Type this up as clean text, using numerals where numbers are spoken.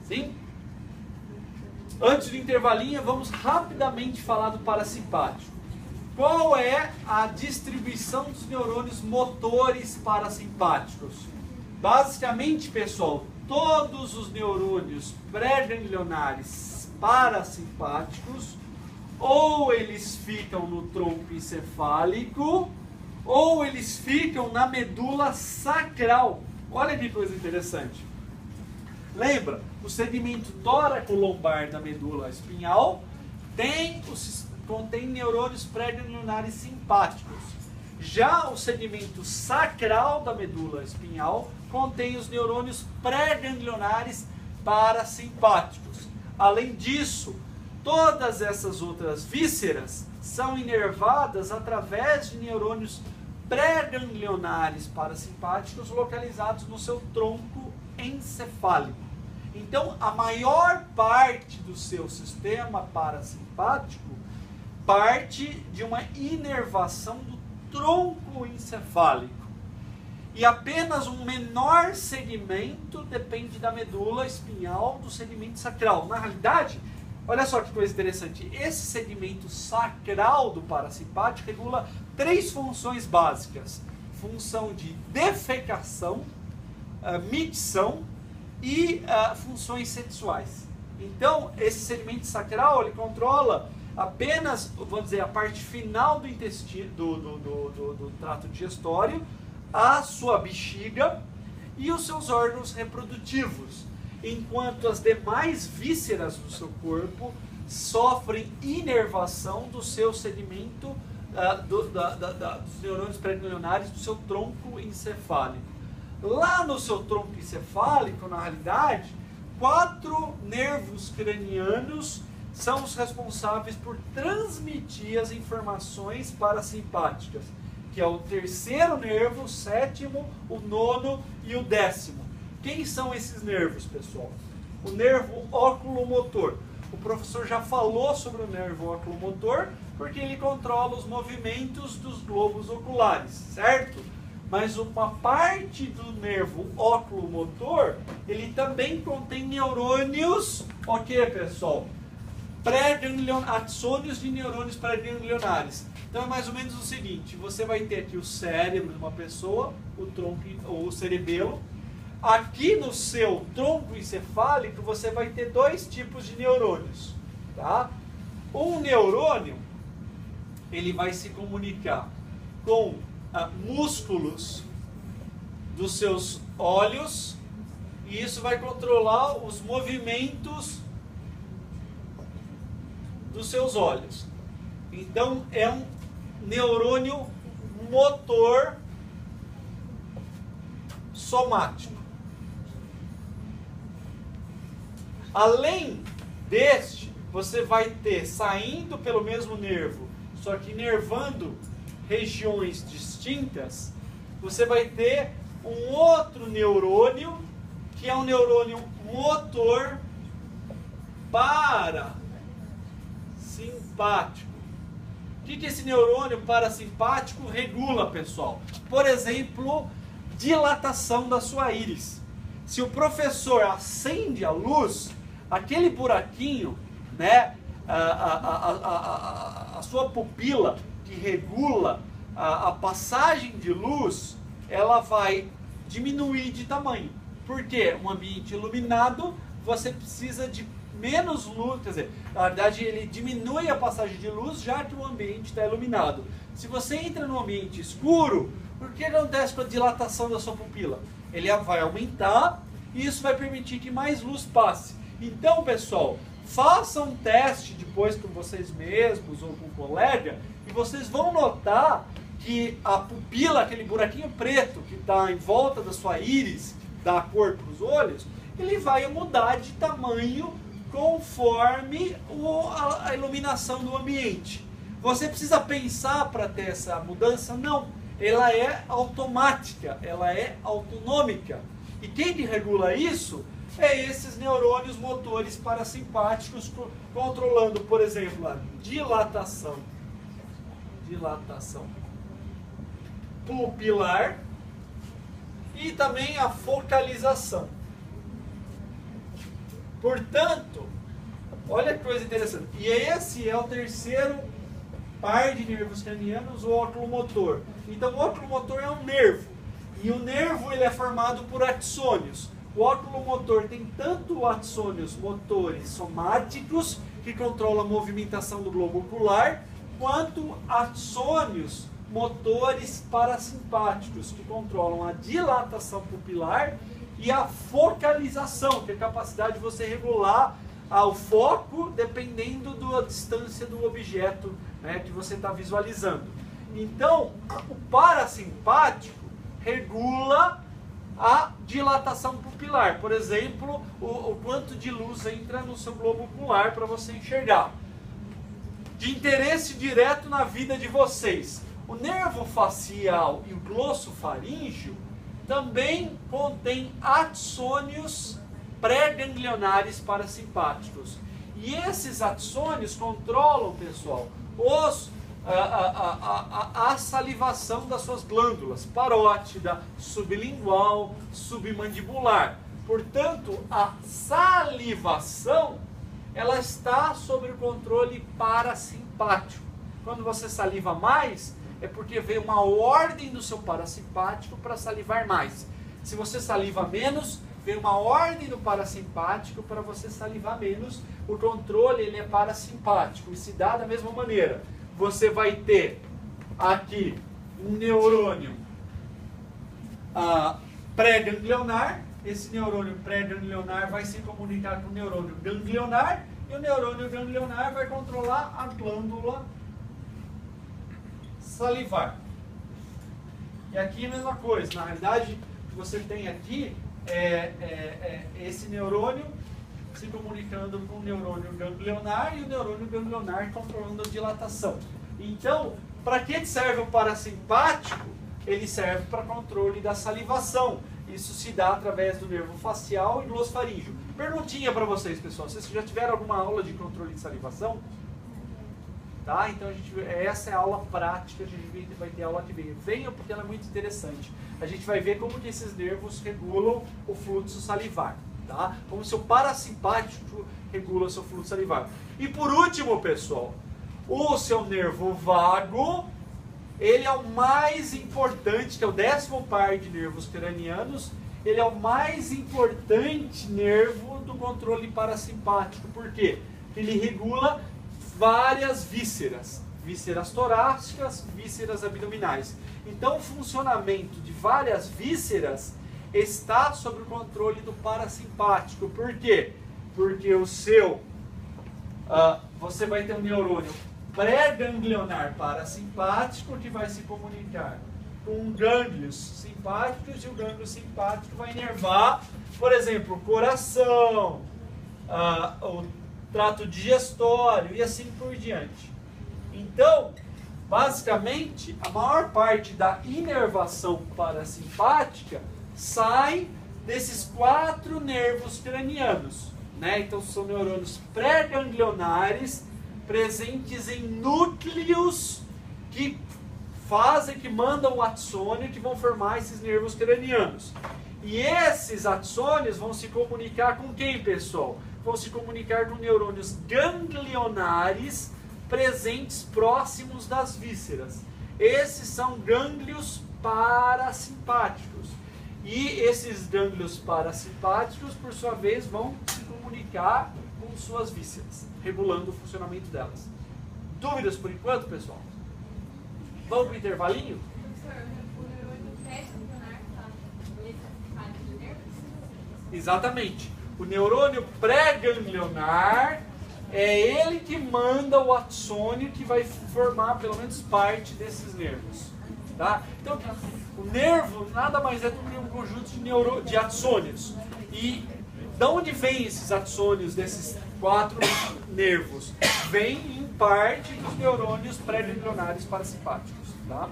Sim? Antes do intervalinho, vamos rapidamente falar do parasimpático. Qual é a distribuição dos neurônios motores parasimpáticos? Basicamente, pessoal, todos os neurônios pré-ganglionares parasimpáticos, ou eles ficam no tronco encefálico, ou eles ficam na medula sacral. Olha que coisa interessante. Lembra? O segmento tóraco-lombar da medula espinhal contém neurônios pré-ganglionares simpáticos. Já o segmento sacral da medula espinhal contém os neurônios pré-ganglionares parasimpáticos. Além disso, todas essas outras vísceras são inervadas através de neurônios pré-ganglionares parasimpáticos localizados no seu tronco encefálico. Então, a maior parte do seu sistema parasimpático parte de uma inervação do tronco encefálico. E apenas um menor segmento depende da medula espinhal do segmento sacral. Na realidade, olha só que coisa interessante. Esse segmento sacral do parasimpático regula 3 funções básicas. Função de defecação, micção e funções sexuais. Então, esse segmento sacral, ele controla apenas, vamos dizer, a parte final do intestino, do trato digestório, a sua bexiga e os seus órgãos reprodutivos, enquanto as demais vísceras do seu corpo sofrem inervação do seu segmento, dos neurônios pré-ganglionares do seu tronco encefálico. Lá no seu tronco encefálico, na realidade, 4 nervos cranianos são os responsáveis por transmitir as informações parasimpáticas, que é o 3º nervo, o 7º, o 9º e o 10º. Quem são esses nervos, pessoal? O nervo oculomotor. O professor já falou sobre o nervo oculomotor, porque ele controla os movimentos dos globos oculares, certo? Mas uma parte do nervo oculomotor, ele também contém neurônios, o que, pessoal? Axônios de neurônios pré-ganglionares. Então é mais ou menos o seguinte: você vai ter aqui o cérebro de uma pessoa, o tronco ou o cerebelo. Aqui no seu tronco encefálico você vai ter 2 tipos de neurônios, tá? Um neurônio, ele vai se comunicar com músculos dos seus olhos, e isso vai controlar os movimentos dos seus olhos. Então é um neurônio motor somático. Além deste, você vai ter, saindo pelo mesmo nervo, só que inervando regiões distintas, você vai ter um outro neurônio, que é um neurônio motor parasimpático. O que esse neurônio parasimpático regula, pessoal? Por exemplo, dilatação da sua íris. Se o professor acende a luz, aquele buraquinho, né, a sua pupila que regula a passagem de luz, ela vai diminuir de tamanho. Porque um ambiente iluminado, você precisa de menos luz, quer dizer, na verdade ele diminui a passagem de luz, já que o ambiente está iluminado. Se você entra num ambiente escuro, o que acontece com a dilatação da sua pupila? Ele vai aumentar e isso vai permitir que mais luz passe. Então, pessoal, façam um teste depois com vocês mesmos ou com um colega, e vocês vão notar que a pupila, aquele buraquinho preto que está em volta da sua íris, que dá cor para os olhos, ele vai mudar de tamanho conforme a iluminação do ambiente. Você precisa pensar para ter essa mudança? Não. Ela é automática, ela é autonômica. E quem que regula isso é esses neurônios motores parasimpáticos, controlando, por exemplo, a dilatação pupilar e também a focalização. Portanto, olha que coisa interessante. E esse é o terceiro par de nervos cranianos, o oculomotor. Então, o oculomotor é um nervo. E o nervo ele é formado por axônios. O oculomotor tem tanto axônios motores somáticos, que controlam a movimentação do globo ocular, quanto axônios motores parasimpáticos, que controlam a dilatação pupilar e a focalização, que é a capacidade de você regular o foco dependendo da distância do objeto, né, que você está visualizando. Então, o parasimpático regula a dilatação pupilar. Por exemplo, o quanto de luz entra no seu globo ocular para você enxergar. De interesse direto na vida de vocês, o nervo facial e o glossofaríngeo também contém axônios pré-ganglionares parasimpáticos. E esses axônios controlam, pessoal, a salivação das suas glândulas parótida, sublingual, submandibular. Portanto, a salivação ela está sob o controle parasimpático. Quando você saliva mais, é porque veio uma ordem do seu parasimpático para salivar mais. Se você saliva menos, vem uma ordem do parasimpático para você salivar menos. O controle ele é parasimpático e se dá da mesma maneira. Você vai ter aqui um neurônio pré-ganglionar. Esse neurônio pré-ganglionar vai se comunicar com o neurônio ganglionar e o neurônio ganglionar vai controlar a glândula salivar. E aqui a mesma coisa. Na realidade, o que você tem aqui esse neurônio se comunicando com o neurônio ganglionar e o neurônio ganglionar controlando a dilatação. Então, para que serve o parasimpático? Ele serve para controle da salivação. Isso se dá através do nervo facial e glossofaríngeo. Perguntinha para vocês, pessoal. Vocês já tiveram alguma aula de controle de salivação? Tá? Então, essa é a aula prática. A gente vai ter aula que vem. Venham porque ela é muito interessante. A gente vai ver como que esses nervos regulam o fluxo salivar. Tá? Como o seu parasimpático regula o seu fluxo salivar. E por último, pessoal, o seu nervo vago, ele é o mais importante, que é o 10º par de nervos cranianos. Ele é o mais importante nervo do controle parasimpático. Por quê? Ele regula várias vísceras. Vísceras torácicas, vísceras abdominais. Então o funcionamento de várias vísceras está sob o controle do parasimpático. Por quê? Porque o seu você vai ter um neurônio pré-ganglionar parasimpático que vai se comunicar com gânglios simpáticos e o gânglio simpático vai inervar, por exemplo, o coração, o trato digestório e assim por diante. Então, basicamente, a maior parte da inervação parasimpática sai desses 4 nervos cranianos, né? Então são neurônios pré-ganglionares presentes em núcleos que mandam o axônio que vão formar esses nervos cranianos. E esses axônios vão se comunicar com quem, pessoal? Vão se comunicar com neurônios ganglionares presentes próximos das vísceras. Esses são gânglios parasimpáticos. E esses gânglios parasimpáticos, por sua vez, vão se comunicar com suas vísceras, regulando o funcionamento delas. Dúvidas por enquanto, pessoal? Vamos para o intervalinho? Exatamente. O neurônio pré-ganglionar é ele que manda o axônio que vai formar pelo menos parte desses nervos. Tá? Então, o nervo nada mais é do que um conjunto de axônios. E de onde vêm esses axônios desses 4 nervos? Vem em parte dos neurônios pré-ganglionares parasimpáticos. Tá?